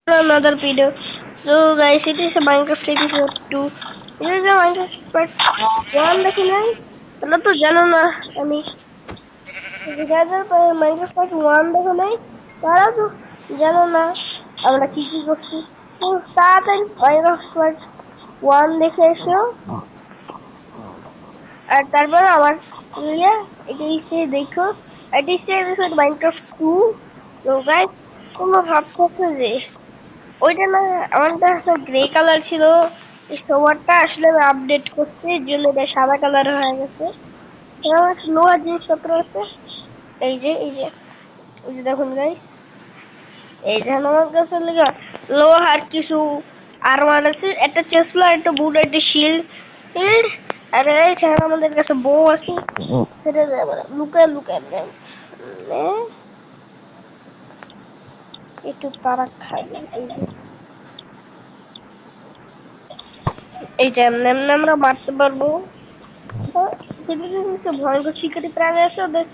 another video. So guys, it is a Minecraft episode 2. It is a Minecraft part 1 দেখি নাই তাহলে তো জানো না আমি যারা Minecraft part 1 দেখো নাই তারা তো জানো না আমরা কি কি করছি। তো তাড়াতাড়ি Minecraft part 1 দেখে এসো আর তারপর আমার এটা এসে দেখো। এটা এসে এপিসোড Minecraft 2। তো গাইস তোমরা ভাবছো যে ওইটা না আমারটা একটা গ্রে কালার ছিল, এই সোয়ারটা আসলে আমি আপডেট করছি এর জন্য এটা সাদা কালার হয়ে গেছে। আমার লোহার জিনিসপত্র আছে, এই যে দেখুন গাইস, এই যে আমার কাছে লেগা লোহার কিছু আরমার আছে, একটা চেস্ট প্লেট, একটা বুট, একটা শিল্ড। আর এই ছাড়া আমাদের কাছে বউ আছে, সেটা লুকায় লুকায় একটু তারা খাই। এইটা এমনি এমনি আমরা মারতে পারবো। ভয়ঙ্কর শিকারী প্রাণী আছে ওদের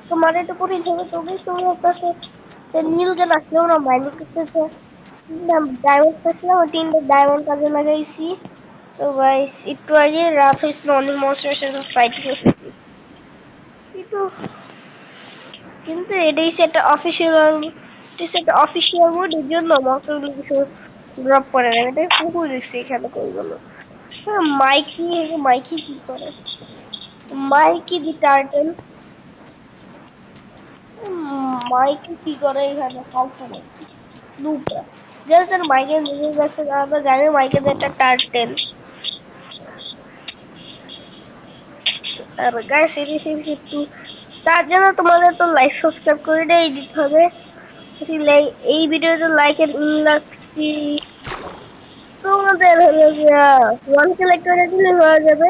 তোমার এটা করে যাবে, তবে তোমার কাছে নীল কেন আসলে ওরা মাইনিং করতেছে। ডায়মন্ড পাচ্ছিলাম, ওই 3টা ডায়মন্ড কাজে লাগাইছি। তো গাইস একটু আগে রাত হয়েছিল, অনেক মনস্টারের সাথে ফাইট করছি, কিন্তু কিন্তু এটাই সেটা অফিসিয়াল মোড, এর জন্য মনস্টারগুলো কিছু ড্রপ করে না। এটা কুকুর দেখছি এখানে কইগুলো। মাইকি মাইকি কি করে? মাইকি দি টার্টল মাইকে কি করে এখানে ফালতু লুপটা জাস্ট আর মাইকে নিজে যাচ্ছে, আমরা জানি মাইকে যে একটা টার্টেল। আর গাইস সিরিয়াসলি একটু তার জন্য তোমাদের তো লাইক সাবস্ক্রাইব করে দিতে হবে। এই ভিডিওতে লাইকের লাগছি তোমাদের হলো গিয়া 1 কে লাইক করে দিলে হয়ে যাবে।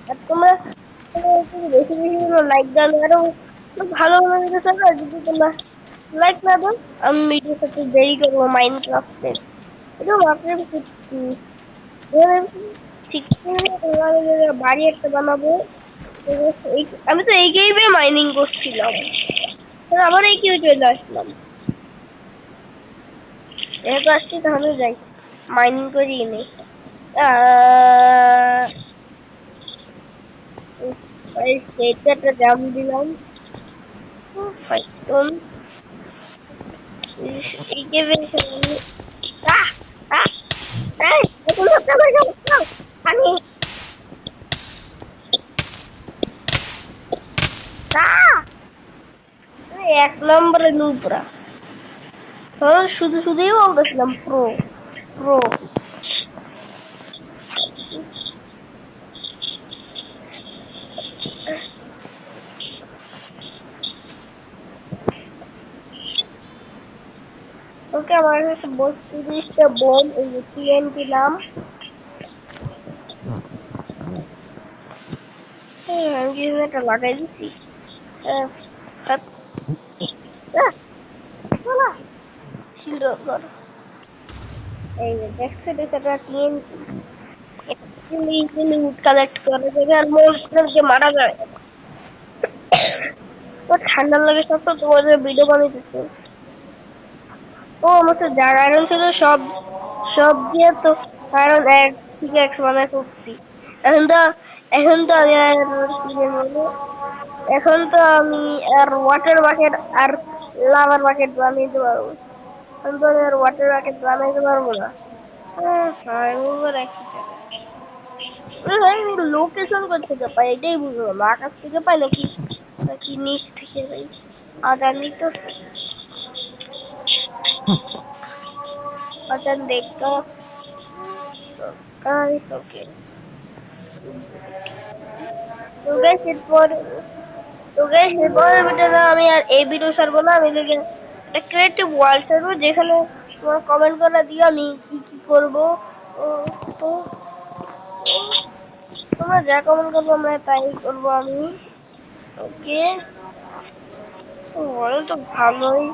আর তোমরা বেশি বেশি লাইক দাও, আরো ভালো ভালো ভিডিও চাই। যদি তোমরা লাইক না দাও আমি ভিডিও সাথে দেরি করবো মাইনক্রাফটের। এটা বাড়ি একটা বানাবো। আমি তো এই গেমে মাইনিং করছিলাম, আবার এই কেউ চলে আসলাম। যেহেতু আসছি তাহলে যাই মাইনিং করি নি। একটা জাম দিলাম। এই গেমে আমি 1 নম্বরে নুবরা। শুধু শুধুই বলতেছিলাম প্রো প্রো। ওকে আমার কাছে 32টা বোম, এই যে টিএনটি নাম। আমি কিছু একটা লাগাই দিচ্ছি। এই যে দেখছো এটা টিএনটি কালেক্ট করা যাবে আর মনস্টারকে মারা যায়। তো ঠান্ডা লাগে সব, তো তোমাদের ভিডিও বানাইতেছে। ও আমার তো যার আয়রন ছিল সব সব দিয়ে তো আয়রন এক থেকে এক বানায় করছি। এখন তো এখন তো আমি আর কি বলবো, এখন তো আমি আর ওয়াটার বাকেট আর লাভার বাকেট বানাইতে পারবো। এখন তো আমি আর ওয়াটার বাকেট বানাইতে পারবো না। একই জায়গায় আমি লোকেশন করতে পাই, এটাই বুঝলাম। আকাশ থেকে পাই নাকি নাকি নিচ থেকে পাই, আদানি তো দেখতো। ওকে তো গাইস এরপরের ভিডিওতে আমি আর এই ভিডিও ছাড়বো না। আমি একটা ক্রিয়েটিভ ওয়ার্ল্ড ছাড়বো, যেখানে তোমার কমেন্ট করে দিও আমি কি কি করবো। তো তোমরা যা কমেন্ট করবো আমরা তাই করবো আমি। ওকে বলো তো ভালোই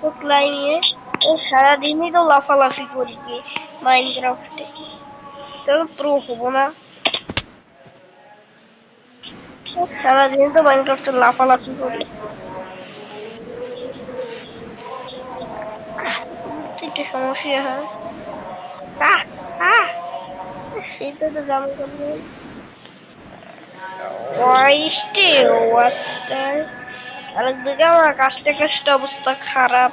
তো নিয়ে সারাদিনই তো লাফালাফি করি কি মাইনক্রাফটে, তবে প্রো হবো না। সারাদিন তো মাইনক্রাফটে লাফালাফি করি। একটু সমস্যা হয়। আহ আহ সেটা তো জামা কাপড় still ওয়াটার আরেকদিকে আমার কাজটা অবস্থা খারাপ।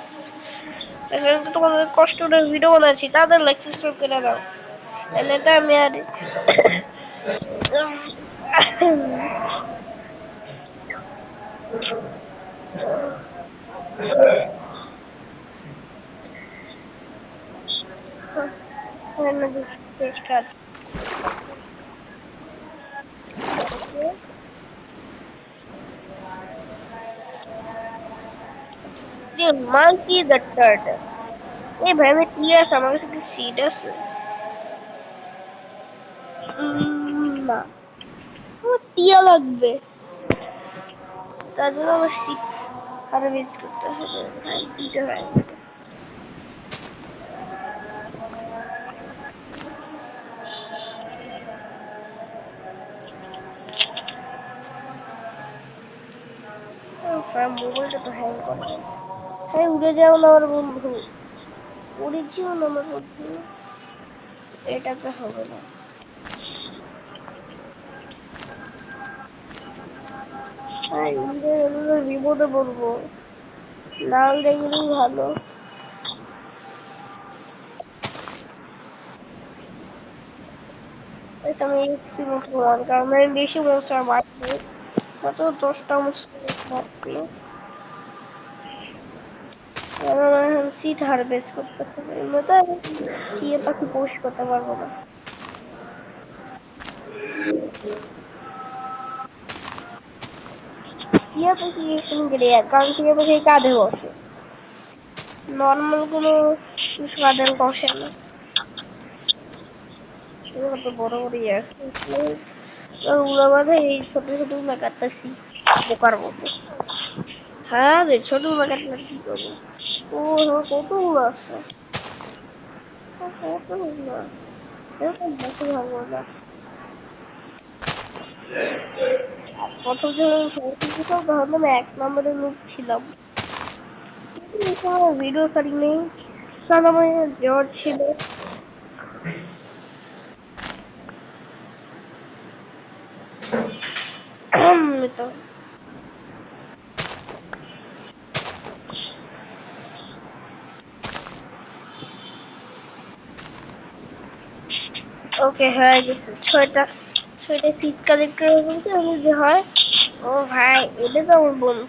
এখানে তো তোমাদের কষ্ট করে ভিডিও বানাচ্ছি তাদের লাইক সাবস্ক্রাইব করে দাও। এটা আমি আর monkey the turtle এই ভাই আমি কি আছে আমার কাছে কি সিড আছে না আমার টিয়া লাগবে তার জন্য আমার সিড আরো মিস করতে হবে ভাই দিতে হয় মোবাইলটা তো হ্যাং করে হ্যাঁ উড়ে যাও না আমার বন্ধু উড়েছিও না আমার বন্ধু এটাতে হবে না হ্যাঁ উড়ে বিপদে পড়বো লাল দেখলেই ভালো এটা আমি এক্সপিরিয়েন্স করলাম কারণ আমি বেশি মনস্টার মারছি মাত্র 10টা মনস্টার মারছি কারণ এখন সিট হারভেস্ট করতে হবে এমনিতে আমি টিয়া পাখি পোষ করতে পারবো না টিয়া পাখি এখন রেয়ার কারণ টিয়া পাখি কাঁধে বসে নর্মাল কোনো কাঁধে বসে না কত বড় বড় আছে উড়া বাঁধে এই ছোট ছোট উড়া কাটতেছি বোকার মতো হ্যাঁ রে ছোট উড়া কাটলে কি করবো ও হ্যাঁ কত উড়া আছে কত উড়া এরকম বসে ভাবো না প্রথম যখন খেলতে যেতাম তখন আমি 1 নম্বরের লোক ছিলাম ভিডিও করি নেই কারণ আমার জ্বর ছিল তো ওকে হয়ে গেছে ছয়টা সিট কালেক্ট করে বলতে আমি যে হয় ও ভাই এটা তো আমার বন্ধু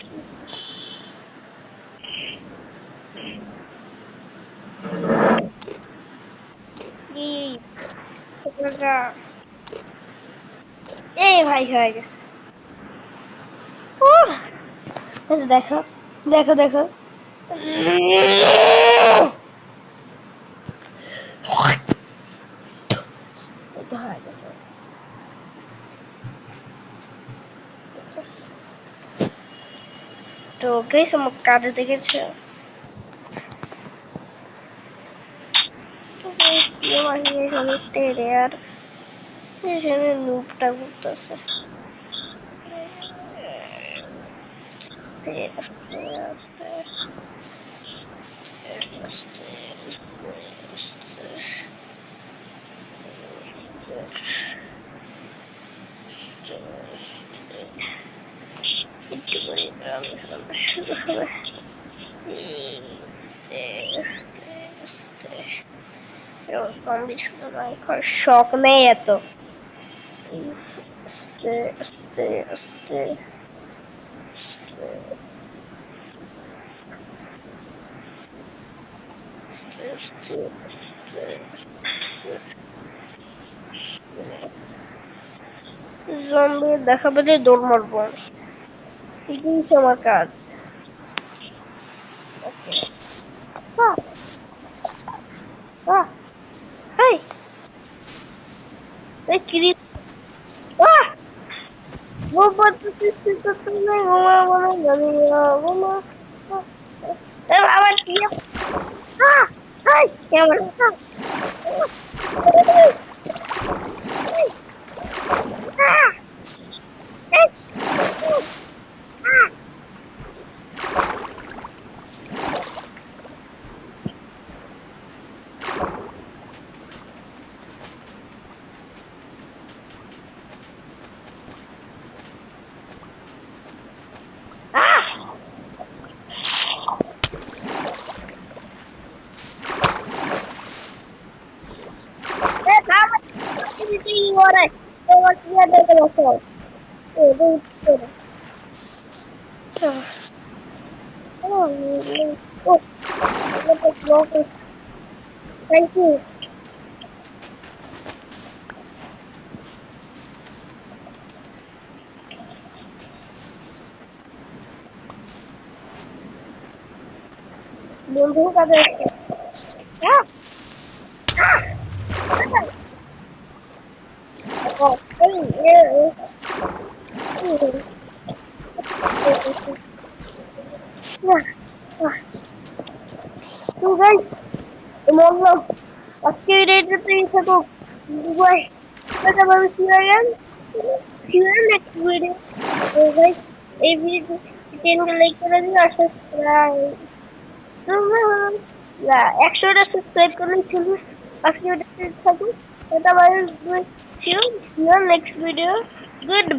এই এই ভাই হয়ে গেছে আচ্ছা দেখো দেখো দেখো এটা হয়ে গেছে তো গাইস আমার কাজে দেখেছে আর এখানে নুপটা ঘুরতেছে শুরু হবে শখ নেই এত আস্তে আস্তে আস্তে জম্বি দেখাবে যে দৌড় মারবো এটাই হচ্ছে আমার কাজ হেই এই কিরি ঘুমা মনে জানি ঘুমা আবার কি কেমন বাসায় থ্যাংক ইউ বন্ধু কাজে হ্যাঁ তো গাইস বললাম আজকে ভিডিওটাতেই থাকুক bye tata bye see you again see you next video তো গাইস এই ভিডিও 10 লাইক করে দিন আর সাবস্ক্রাইব না 100টা সাবস্ক্রাইব করলেই চলবে আজকে ভিডিওতে থাকুক tata bye see you next video good